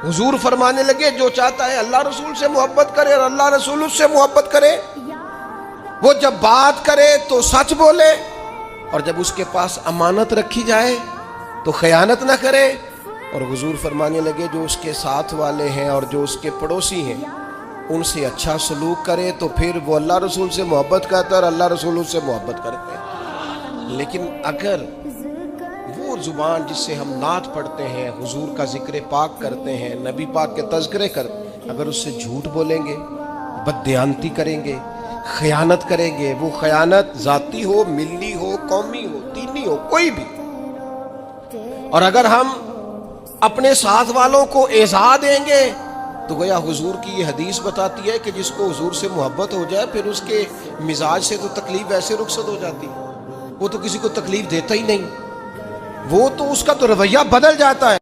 हुजूर फरमाने लगे जो चाहता है अल्लाह रसूल से मोहब्बत करे और अल्लाह रसूल उससे मोहब्बत करे, वो जब बात करे तो सच बोले, और जब उसके पास अमानत रखी जाए तो खयानत ना करे। और हुजूर फरमाने लगे जो उसके साथ वाले हैं और जो उसके पड़ोसी हैं उनसे अच्छा सलूक करे, तो फिर वो अल्लाह रसूल से मोहब्बत करता है और अल्लाह रसूल उससे मोहब्बत करते हैं। लेकिन अगर वो जुबान जिससे हम नात पढ़ते हैं, हुजूर का जिक्र पाक करते हैं, नबी पाक के तज़किरे करते, अगर उससे झूठ बोलेंगे, बददियानती करेंगे, खयानत करेंगे, वो खयानत ज़ाती हो, मिल्ली हो, कौमी हो, दीनी हो, कोई भी, और अगर हम अपने साथ वालों को एज़ा देंगे तो गोया हुजूर की ये हदीस बताती है कि जिसको हुजूर से मोहब्बत हो जाए फिर उसके मिजाज से तो तकलीफ ऐसे रुखसत हो जाती है, वो तो किसी को तकलीफ देता ही नहीं, वो तो उसका तो रवैया बदल जाता है।